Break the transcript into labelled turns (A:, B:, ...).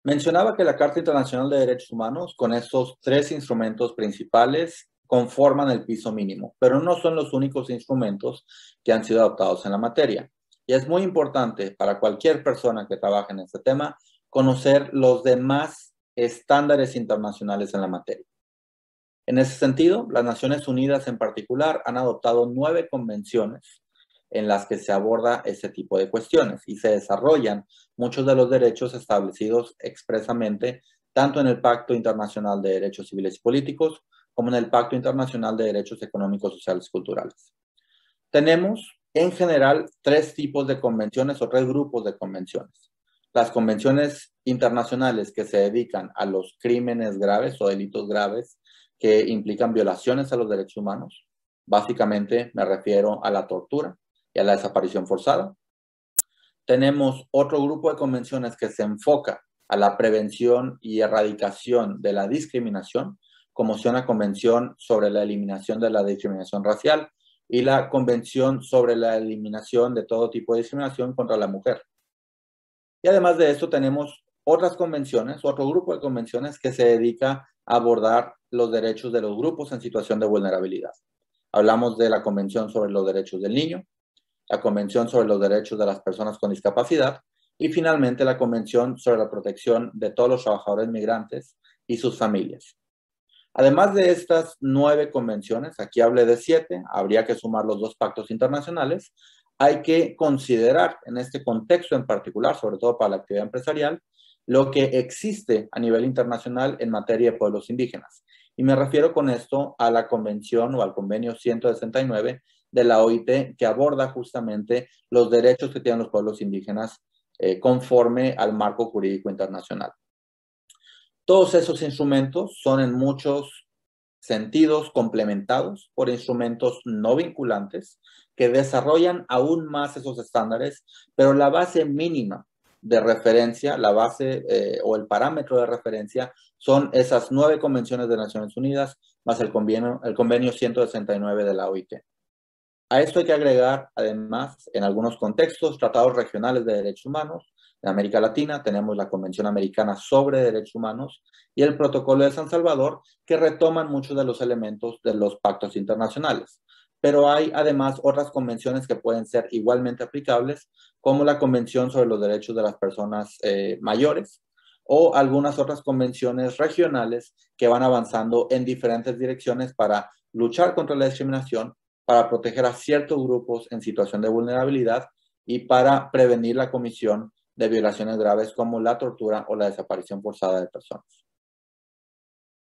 A: Mencionaba que la Carta Internacional de Derechos Humanos, con estos tres instrumentos principales, conforman el piso mínimo, pero no son los únicos instrumentos que han sido adoptados en la materia. Y es muy importante para cualquier persona que trabaje en este tema conocer los demás estándares internacionales en la materia. En ese sentido, las Naciones Unidas en particular han adoptado 9 convenciones en las que se aborda ese tipo de cuestiones y se desarrollan muchos de los derechos establecidos expresamente tanto en el Pacto Internacional de Derechos Civiles y Políticos como en el Pacto Internacional de Derechos Económicos, Sociales y Culturales. Tenemos en general 3 tipos de convenciones o 3 grupos de convenciones. Las convenciones internacionales que se dedican a los crímenes graves o delitos graves que implican violaciones a los derechos humanos. Básicamente me refiero a la tortura y a la desaparición forzada. Tenemos otro grupo de convenciones que se enfoca a la prevención y erradicación de la discriminación, como son la Convención sobre la Eliminación de la Discriminación Racial y la Convención sobre la Eliminación de todo tipo de discriminación contra la mujer. Y además de esto tenemos otras convenciones, otro grupo de convenciones que se dedica a abordar los derechos de los grupos en situación de vulnerabilidad. Hablamos de la Convención sobre los Derechos del Niño, la Convención sobre los Derechos de las Personas con Discapacidad y finalmente la Convención sobre la Protección de todos los trabajadores migrantes y sus familias. Además de estas 9 convenciones, aquí hablé de 7, habría que sumar los 2 pactos internacionales, hay que considerar en este contexto en particular, sobre todo para la actividad empresarial, lo que existe a nivel internacional en materia de pueblos indígenas. Y me refiero con esto a la convención o al convenio 169 de la OIT que aborda justamente los derechos que tienen los pueblos indígenas conforme al marco jurídico internacional. Todos esos instrumentos son en muchos sentidos complementados por instrumentos no vinculantes que desarrollan aún más esos estándares, pero la base mínima de referencia, la base o el parámetro de referencia son esas 9 convenciones de Naciones Unidas más el convenio 169 de la OIT. A esto hay que agregar, además, en algunos contextos, tratados regionales de derechos humanos. En América Latina tenemos la Convención Americana sobre Derechos Humanos y el Protocolo de San Salvador, que retoman muchos de los elementos de los pactos internacionales. Pero hay además otras convenciones que pueden ser igualmente aplicables, como la Convención sobre los Derechos de las Personas Mayores o algunas otras convenciones regionales que van avanzando en diferentes direcciones para luchar contra la discriminación, para proteger a ciertos grupos en situación de vulnerabilidad y para prevenir la comisión de violaciones graves como la tortura o la desaparición forzada de personas.